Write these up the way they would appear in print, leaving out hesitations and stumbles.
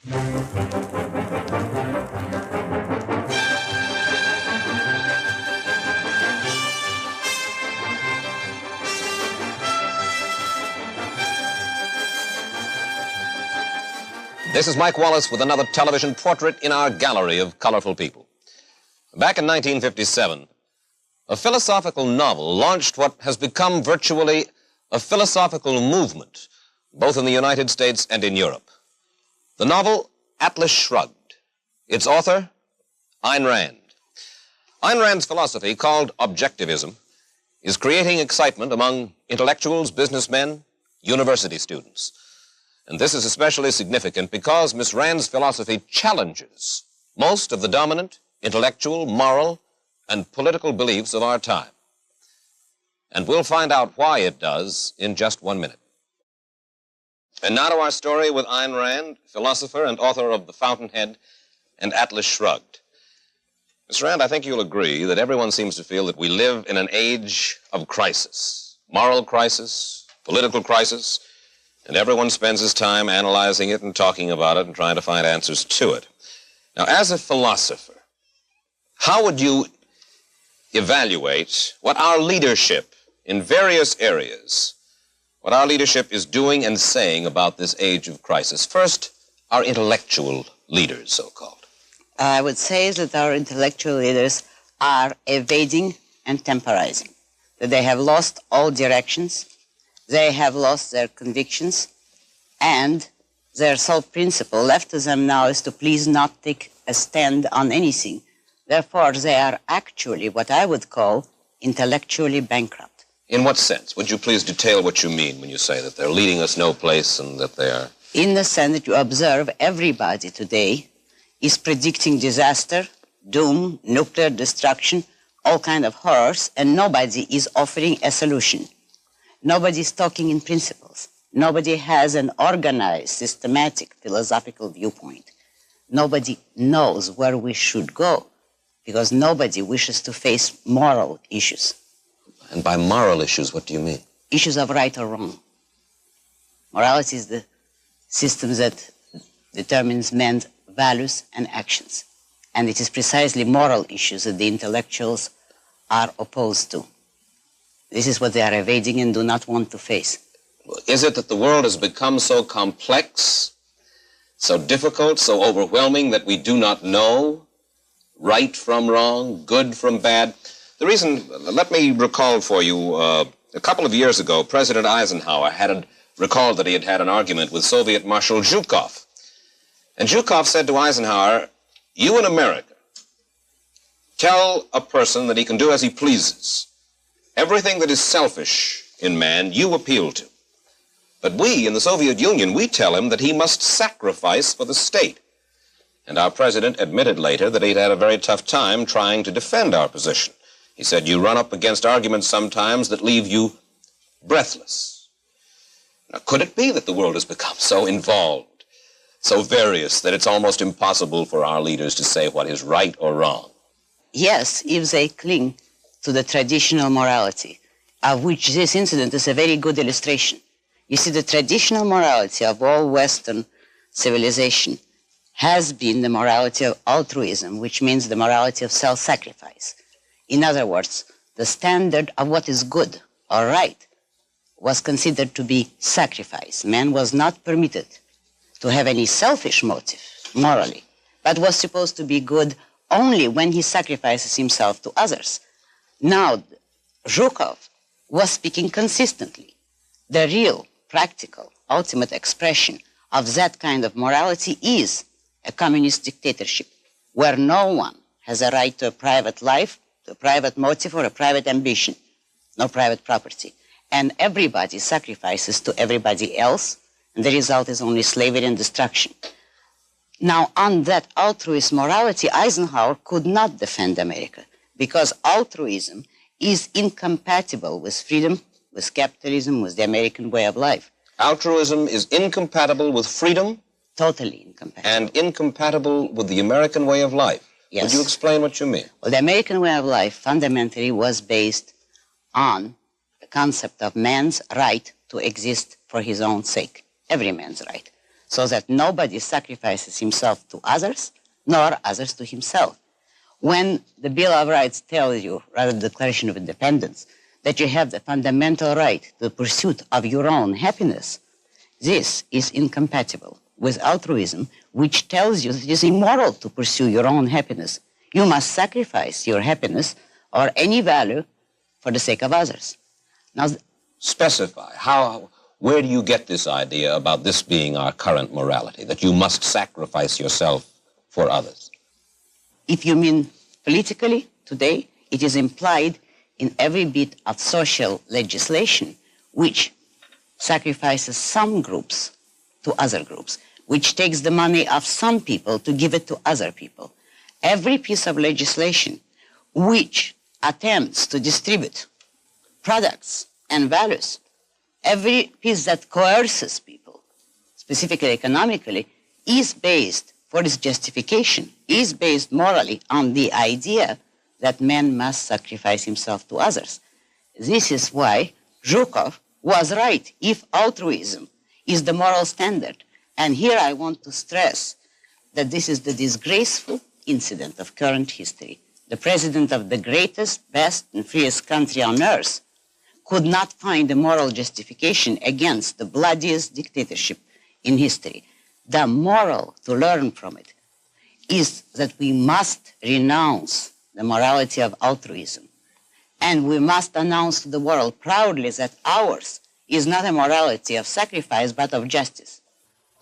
This is Mike Wallace with another television portrait in our gallery of colorful people. Back in 1957, a philosophical novel launched what has become virtually a philosophical movement, both in the United States and in Europe. The novel, Atlas Shrugged. Its author, Ayn Rand. Ayn Rand's philosophy, called objectivism, is creating excitement among intellectuals, businessmen, university students. And this is especially significant because Miss Rand's philosophy challenges most of the dominant intellectual, moral, and political beliefs of our time. And we'll find out why it does in just 1 minute. And now to our story with Ayn Rand, philosopher and author of The Fountainhead and Atlas Shrugged. Miss Rand, I think you'll agree that everyone seems to feel that we live in an age of crisis. Moral crisis, political crisis, and everyone spends his time analyzing it and talking about it and trying to find answers to it. Now, as a philosopher, how would you evaluate what our leadership in various areas, what our leadership is doing and saying about this age of crisis? First, our intellectual leaders, so-called. I would say that our intellectual leaders are evading and temporizing, that they have lost all directions. They have lost their convictions, and their sole principle left to them now is to please not take a stand on anything. Therefore, they are actually what I would call intellectually bankrupt. In what sense? Would you please detail what you mean when you say that they're leading us no place and that they are... In the sense that you observe everybody today is predicting disaster, doom, nuclear destruction, all kinds of horrors, and nobody is offering a solution. Nobody is talking in principles. Nobody has an organized, systematic, philosophical viewpoint. Nobody knows where we should go because nobody wishes to face moral issues. And by moral issues, what do you mean? Issues of right or wrong. Morality is the system that determines men's values and actions. And it is precisely moral issues that the intellectuals are opposed to. This is what they are evading and do not want to face. Is it that the world has become so complex, so difficult, so overwhelming that we do not know right from wrong, good from bad? The reason, let me recall for you, a couple of years ago, President Eisenhower had recalled that he had had an argument with Soviet Marshal Zhukov. And Zhukov said to Eisenhower, "You in America tell a person that he can do as he pleases. Everything that is selfish in man, you appeal to. But we, in the Soviet Union, we tell him that he must sacrifice for the state." And our president admitted later that he'd had a very tough time trying to defend our position. He said, "You run up against arguments sometimes that leave you breathless." Now, could it be that the world has become so involved, so various, that it's almost impossible for our leaders to say what is right or wrong? Yes, if they cling to the traditional morality, of which this incident is a very good illustration. You see, the traditional morality of all Western civilization has been the morality of altruism, which means the morality of self-sacrifice. In other words, the standard of what is good or right was considered to be sacrifice. Man was not permitted to have any selfish motive, morally, but was supposed to be good only when he sacrifices himself to others. Now, Zhukov was speaking consistently. The real, practical, ultimate expression of that kind of morality is a communist dictatorship where no one has a right to a private life, to a private motive or a private ambition, no private property. And everybody sacrifices to everybody else, and the result is only slavery and destruction. Now, on that altruist morality, Eisenhower could not defend America, because altruism is incompatible with freedom, with capitalism, with the American way of life. Altruism is incompatible with freedom? Totally incompatible. And incompatible with the American way of life? Yes. Would you explain what you mean? Well, the American way of life fundamentally was based on the concept of man's right to exist for his own sake. Every man's right. so that nobody sacrifices himself to others, nor others to himself. When the Bill of Rights tells you, rather the Declaration of Independence, that you have the fundamental right to the pursuit of your own happiness, this is incompatible with altruism, which tells you that it is immoral to pursue your own happiness. You must sacrifice your happiness or any value for the sake of others. Now, specify where do you get this idea about this being our current morality, that you must sacrifice yourself for others? If you mean politically today, it is implied in every bit of social legislation which sacrifices some groups to other groups, which takes the money of some people to give it to other people. Every piece of legislation which attempts to distribute products and values, every piece that coerces people, specifically economically, is based, for its justification, is based morally on the idea that man must sacrifice himself to others. This is why Zhukov was right if altruism is the moral standard. And here I want to stress that this is the disgraceful incident of current history. The president of the greatest, best, and freest country on earth could not find a moral justification against the bloodiest dictatorship in history. The moral to learn from it is that we must renounce the morality of altruism. And we must announce to the world proudly that ours is not a morality of sacrifice, but of justice.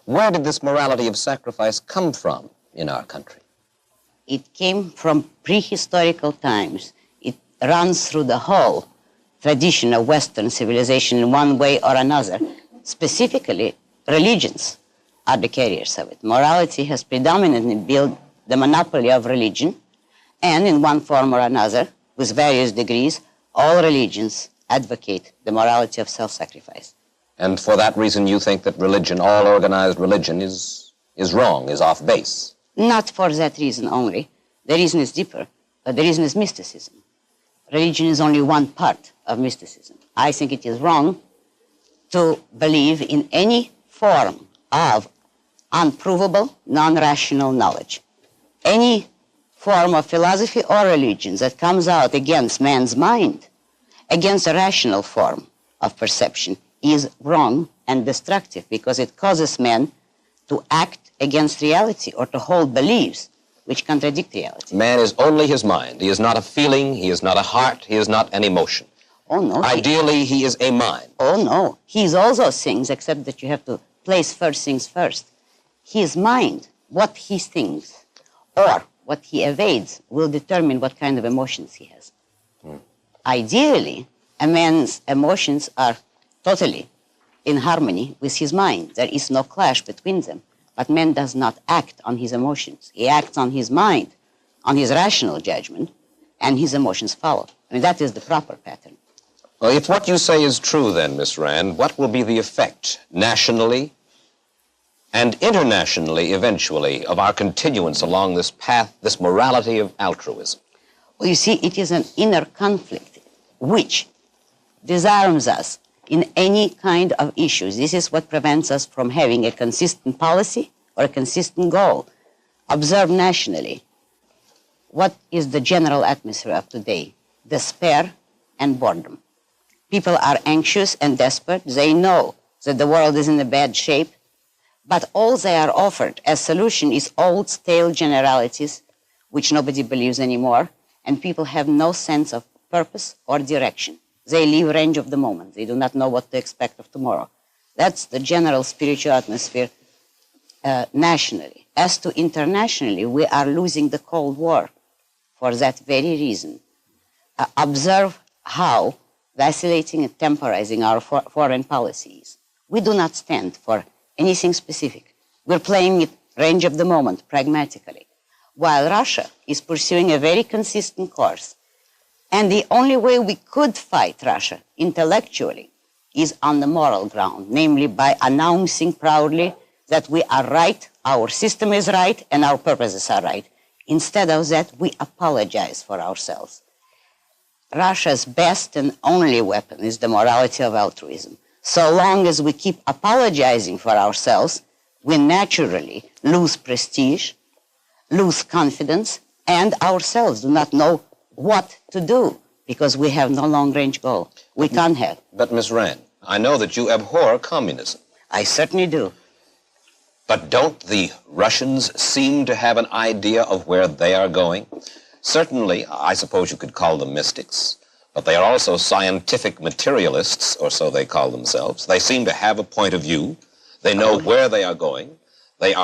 Where did this morality of sacrifice come from in our country? It came from prehistorical times. It runs through the whole tradition of Western civilization in one way or another. Specifically, religions are the carriers of it. Morality has predominantly built the monopoly of religion, and in one form or another, with various degrees, all religions advocate the morality of self-sacrifice. And for that reason, you think that religion, all organized religion, is wrong, is off base? Not for that reason only. The reason is deeper, but the reason is mysticism. Religion is only one part of mysticism. I think it is wrong to believe in any form of unprovable, non-rational knowledge. Any form of philosophy or religion that comes out against man's mind, against a rational form of perception, is wrong and destructive because it causes man to act against reality or to hold beliefs which contradict reality. Man is only his mind. He is not a feeling, he is not a heart, he is not an emotion. Oh, no. Ideally, he is a mind. Oh, no. He is all those things, except that you have to place first things first. His mind, what he thinks, or what he evades, will determine what kind of emotions he has. Ideally, a man's emotions are totally in harmony with his mind. There is no clash between them. But man does not act on his emotions. He acts on his mind, on his rational judgment, and his emotions follow. I mean, that is the proper pattern. Well, if what you say is true, then, Miss Rand, what will be the effect nationally and internationally, eventually, of our continuance along this path, this morality of altruism? Well, you see, it is an inner conflict which disarms us in any kind of issues. This is what prevents us from having a consistent policy or a consistent goal. Observe nationally. What is the general atmosphere of today? Despair and boredom. People are anxious and desperate. They know that the world is in a bad shape, but all they are offered as solution is old, stale generalities, which nobody believes anymore, and people have no sense of purpose or direction. They live range of the moment. They do not know what to expect of tomorrow. That's the general spiritual atmosphere nationally. As to internationally, we are losing the Cold War for that very reason. Observe how vacillating and temporizing our foreign policy is. We do not stand for anything specific. We're playing it range of the moment, pragmatically, while Russia is pursuing a very consistent course. And the only way we could fight Russia intellectually is on the moral ground, namely by announcing proudly that we are right, our system is right, and our purposes are right. Instead of that, we apologize for ourselves. Russia's best and only weapon is the morality of altruism. So long as we keep apologizing for ourselves, we naturally lose prestige, lose confidence, and ourselves do not know what to do because we have no long-range goal. We can't have. But, Miss Rand, I know that you abhor communism. I certainly do. But don't the Russians seem to have an idea of where they are going? Certainly, I suppose you could call them mystics, but they are also scientific materialists, or so they call themselves. They seem to have a point of view. They know where they are going. They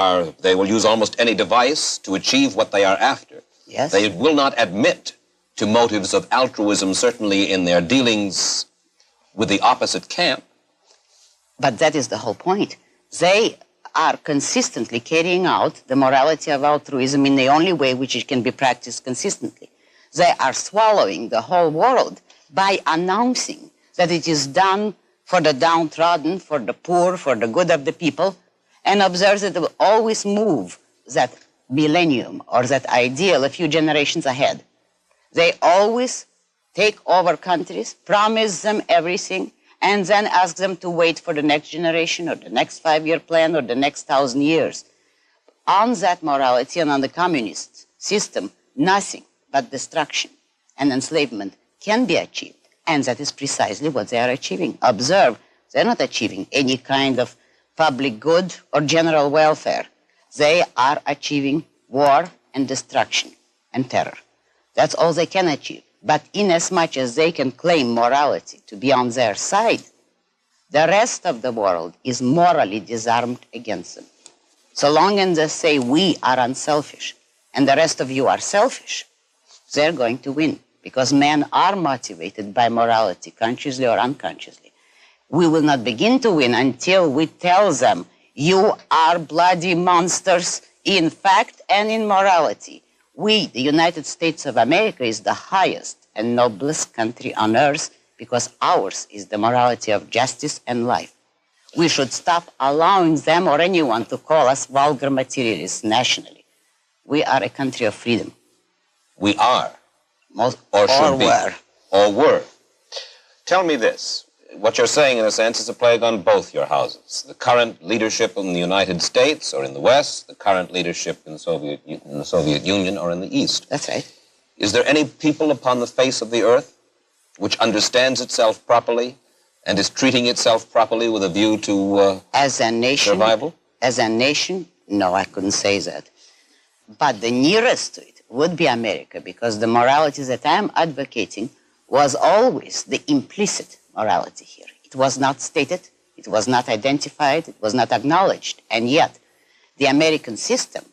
will use almost any device to achieve what they are after. Yes. They will not admit to motives of altruism, certainly in their dealings with the opposite camp. But that is the whole point. They are consistently carrying out the morality of altruism in the only way which it can be practiced consistently. They are swallowing the whole world by announcing that it is done for the downtrodden, for the poor, for the good of the people, and observe that they will always move that millennium or that ideal a few generations ahead. They always take over countries, promise them everything, and then ask them to wait for the next generation or the next 5-year plan or the next 1,000 years. On that morality and on the communist system, nothing but destruction and enslavement can be achieved. And that is precisely what they are achieving. Observe, they're not achieving any kind of public good or general welfare. They are achieving war and destruction and terror. That's all they can achieve. But inasmuch as they can claim morality to be on their side, the rest of the world is morally disarmed against them. So long as they say we are unselfish and the rest of you are selfish, they're going to win because men are motivated by morality, consciously or unconsciously. We will not begin to win until we tell them, you are bloody monsters in fact and in morality. We, the United States of America, is the highest and noblest country on earth because ours is the morality of justice and life. We should stop allowing them or anyone to call us vulgar materialists nationally. We are a country of freedom. We are. Or should be. Were. Or were. Tell me this. What you're saying, in a sense, is a plague on both your houses. The current leadership in the United States or in the West, the current leadership in the Soviet Union or in the East. That's right. Is there any people upon the face of the earth which understands itself properly and is treating itself properly with a view to as a nation, survival? As a nation, no, I couldn't say that. But the nearest to it would be America, because the morality that I'm advocating was always the implicit morality here. It was not stated, it was not identified, it was not acknowledged, and yet the American system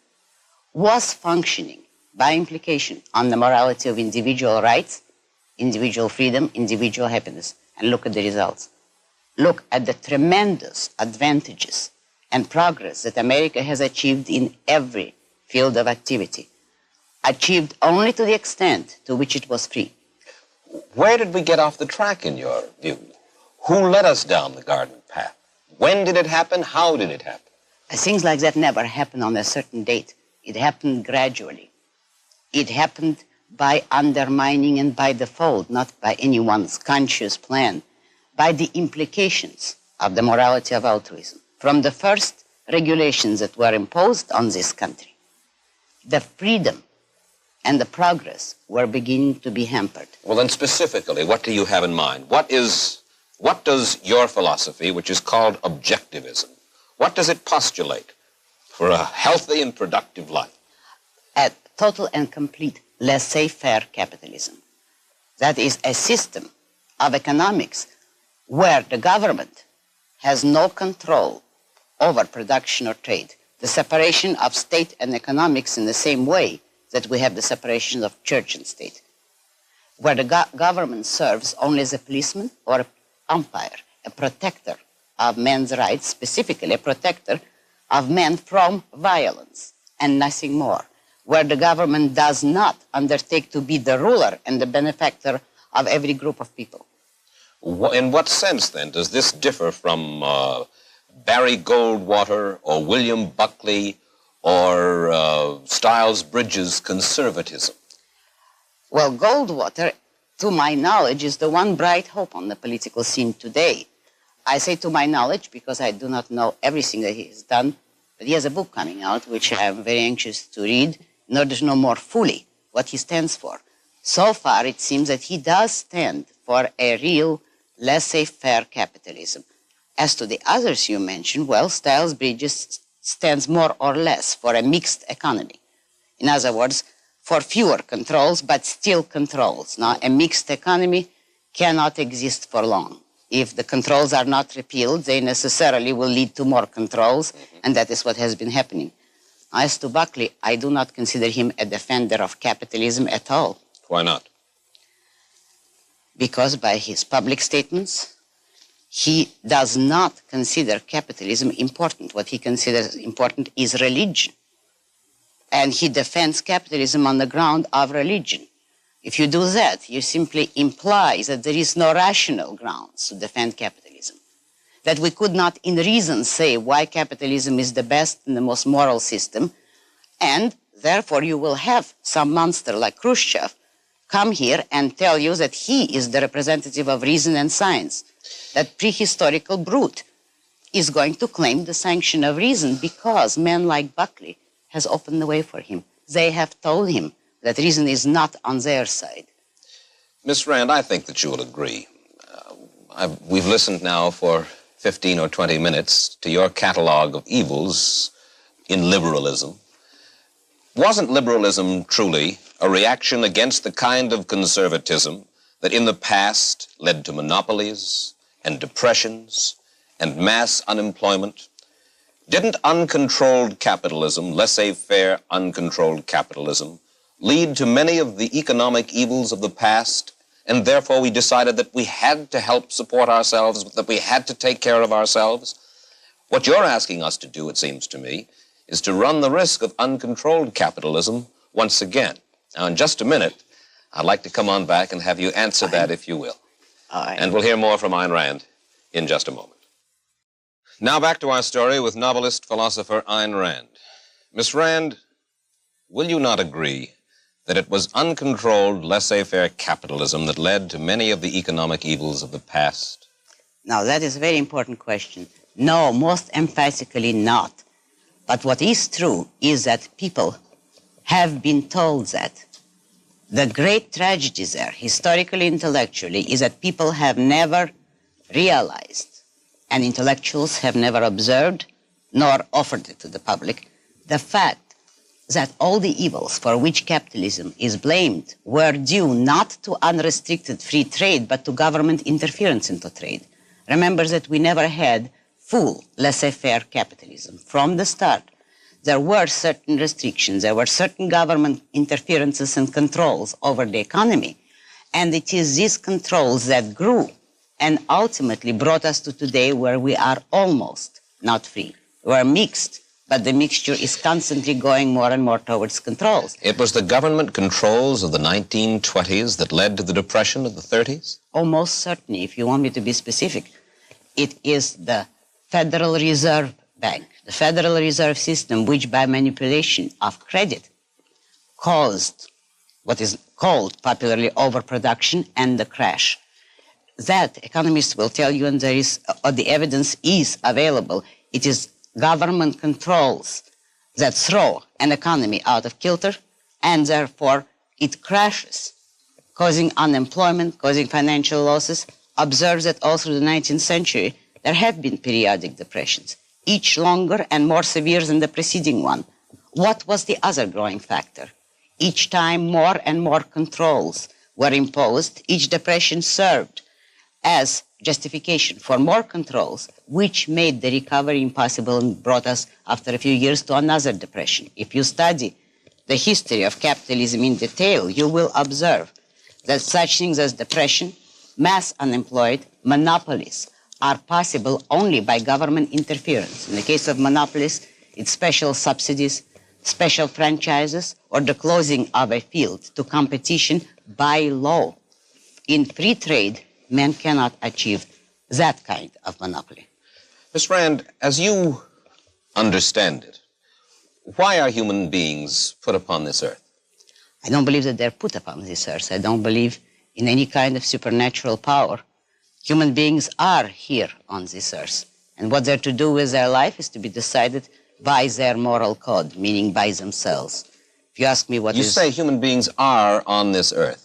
was functioning by implication on the morality of individual rights, individual freedom, individual happiness. And look at the results. Look at the tremendous advantages and progress that America has achieved in every field of activity, achieved only to the extent to which it was free. Where did we get off the track, in your view? Who led us down the garden path? When did it happen? How did it happen? Things like that never happen on a certain date. It happened gradually. It happened by undermining and by default, not by anyone's conscious plan, by the implications of the morality of altruism. From the first regulations that were imposed on this country, the freedom and the progress were beginning to be hampered. Well, then specifically, what do you have in mind? What does your philosophy, which is called objectivism, what does it postulate for a healthy and productive life? A total and complete laissez-faire capitalism. That is a system of economics where the government has no control over production or trade. The separation of state and economics in the same way that we have the separation of church and state, where the government serves only as a policeman or an umpire, a protector of men's rights, specifically a protector of men from violence and nothing more, where the government does not undertake to be the ruler and the benefactor of every group of people. In what sense, then, does this differ from Barry Goldwater or William Buckley or Stiles Bridges' conservatism? Well, Goldwater, to my knowledge, is the one bright hope on the political scene today. I say to my knowledge because I do not know everything that he has done, But he has a book coming out, which I am very anxious to read in order to know more fully what he stands for. So far, it seems that he does stand for a real laissez-faire capitalism. As to the others you mentioned, well, Stiles Bridges stands more or less for a mixed economy. In other words, for fewer controls, but still controls. Now, a mixed economy cannot exist for long. If the controls are not repealed, they necessarily will lead to more controls, and that is what has been happening. As to Buckley, I do not consider him a defender of capitalism at all. Why not? Because by his public statements, he does not consider capitalism important. What he considers important is religion. And he defends capitalism on the ground of religion. If you do that, you simply imply that there is no rational grounds to defend capitalism. That we could not in reason say why capitalism is the best and the most moral system, and therefore you will have some monster like Khrushchev come here and tell you that he is the representative of reason and science. That prehistorical brute is going to claim the sanction of reason because men like Buckley has opened the way for him. They have told him that reason is not on their side. Miss Rand, I think that you will agree. We've listened now for 15 or 20 minutes to your catalog of evils in liberalism. Wasn't liberalism truly a reaction against the kind of conservatism that in the past led to monopolies and depressions and mass unemployment? Didn't uncontrolled capitalism, laissez-faire uncontrolled capitalism, lead to many of the economic evils of the past, and therefore we decided that we had to help support ourselves, that we had to take care of ourselves? What you're asking us to do, it seems to me, is to run the risk of uncontrolled capitalism once again. Now, in just a minute, I'd like to come on back and have you answer that, if you will. And we'll hear more from Ayn Rand in just a moment. Now back to our story with novelist, philosopher Ayn Rand. Miss Rand, will you not agree that it was uncontrolled laissez-faire capitalism that led to many of the economic evils of the past? Now, that is a very important question. No, most emphatically not. But what is true is that people have been told that. The great tragedy there, historically, intellectually, is that people have never realized, and intellectuals have never observed, nor offered it to the public, the fact that all the evils for which capitalism is blamed were due not to unrestricted free trade, but to government interference into trade. Remember that we never had full laissez-faire capitalism. From the start, there were certain restrictions, there were certain government interferences and controls over the economy, and it is these controls that grew and ultimately brought us to today where we are almost not free. We're mixed, but the mixture is constantly going more and more towards controls. It was the government controls of the 1920s that led to the Depression of the 30s? Almost certainly, if you want me to be specific. It is the Federal Reserve Bank, the Federal Reserve System, which by manipulation of credit caused what is called popularly overproduction and the crash. That economists will tell you, and there is, the evidence is available. It is government controls that throw an economy out of kilter, and therefore it crashes, causing unemployment, causing financial losses. Observe that all through the 19th century, there have been periodic depressions, each longer and more severe than the preceding one. What was the other growing factor? Each time more and more controls were imposed, each depression served as justification for more controls, which made the recovery impossible and brought us, after a few years, to another depression. If you study the history of capitalism in detail, you will observe that such things as depression, mass unemployed, monopolies are possible only by government interference. In the case of monopolies, it's special subsidies, special franchises, or the closing of a field to competition by law. In free trade, men cannot achieve that kind of monopoly. Miss Rand, as you understand it, why are human beings put upon this earth? I don't believe that they're put upon this earth. I don't believe in any kind of supernatural power. Human beings are here on this earth. And what they're to do with their life is to be decided by their moral code, meaning by themselves. If you ask me what You say human beings are on this earth.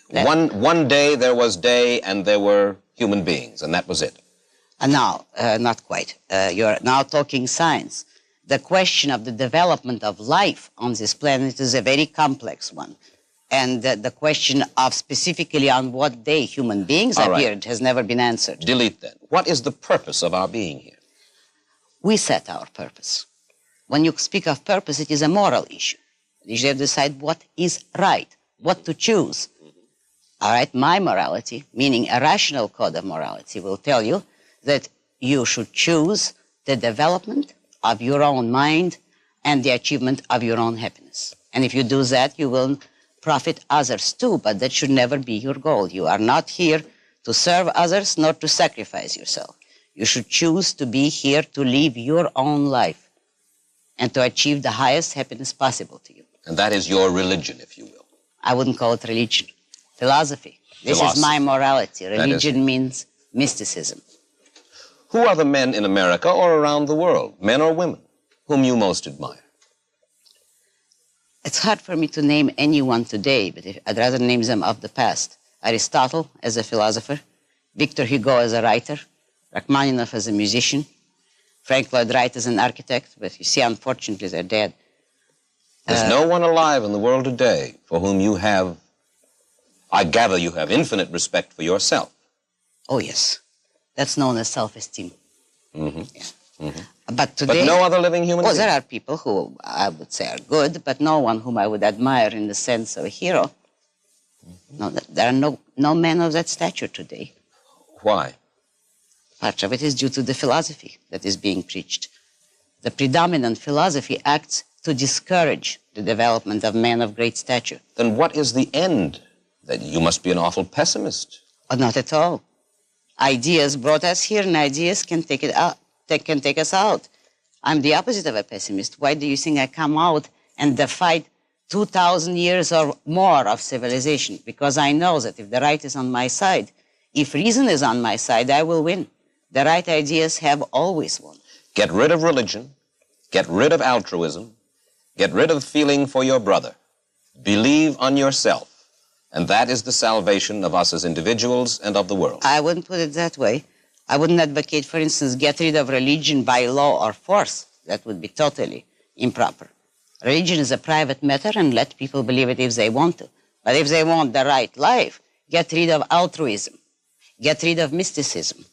One day there was day and there were human beings, and that was it. Now, not quite. You're now talking science. The question of the development of life on this planet is a very complex one. And the question of specifically on what day human beings appeared has never been answered. Delete that. What is the purpose of our being here? We set our purpose. When you speak of purpose, it is a moral issue. You should decide what is right, what to choose. All right, my morality, meaning a rational code of morality, will tell you that you should choose the development of your own mind and the achievement of your own happiness. And if you do that, you will profit others too, but that should never be your goal. You are not here to serve others, nor to sacrifice yourself. You should choose to be here to live your own life and to achieve the highest happiness possible to you. And that is your religion, if you will. I wouldn't call it religion. Philosophy. This is my morality. Religion means mysticism. Who are the men in America or around the world, men or women, whom you most admire? It's hard for me to name anyone today, but I'd rather name them of the past. Aristotle as a philosopher, Victor Hugo as a writer, Rachmaninoff as a musician, Frank Lloyd Wright as an architect, but you see, unfortunately, they're dead. There's no one alive in the world today for whom you have, I gather you have infinite respect for yourself. Oh, yes. That's known as self-esteem. Mm-hmm. Yeah. Mm-hmm. But today... But no other living human being? There are people who I would say are good, but no one whom I would admire in the sense of a hero. Mm-hmm. No, there are no men of that stature today. Why? Part of it is due to the philosophy that is being preached. The predominant philosophy acts to discourage the development of men of great stature. Then what is the end? That you must be an awful pessimist. Oh, not at all. Ideas brought us here, and ideas can take us out. I'm the opposite of a pessimist. Why do you think I come out and defied 2,000 years or more of civilization? Because I know that if the right is on my side, if reason is on my side, I will win. The right ideas have always won. Get rid of religion. Get rid of altruism. Get rid of feeling for your brother. Believe on yourself. And that is the salvation of us as individuals and of the world. I wouldn't put it that way. I wouldn't advocate, for instance, get rid of religion by law or force. That would be totally improper. Religion is a private matter, and let people believe it if they want to. But if they want the right life, get rid of altruism. Get rid of mysticism,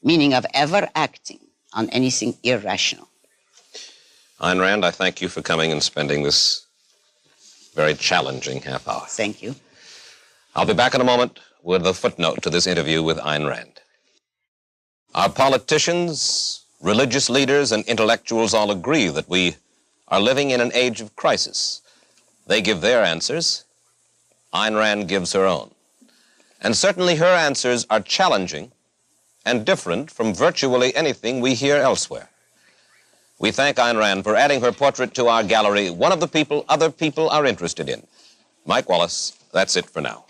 meaning of ever acting on anything irrational. Ayn Rand, I thank you for coming and spending this very challenging half hour. Thank you. I'll be back in a moment with a footnote to this interview with Ayn Rand. Our politicians, religious leaders, and intellectuals all agree that we are living in an age of crisis. They give their answers. Ayn Rand gives her own. And certainly her answers are challenging and different from virtually anything we hear elsewhere. We thank Ayn Rand for adding her portrait to our gallery, one of the people other people are interested in. Mike Wallace, that's it for now.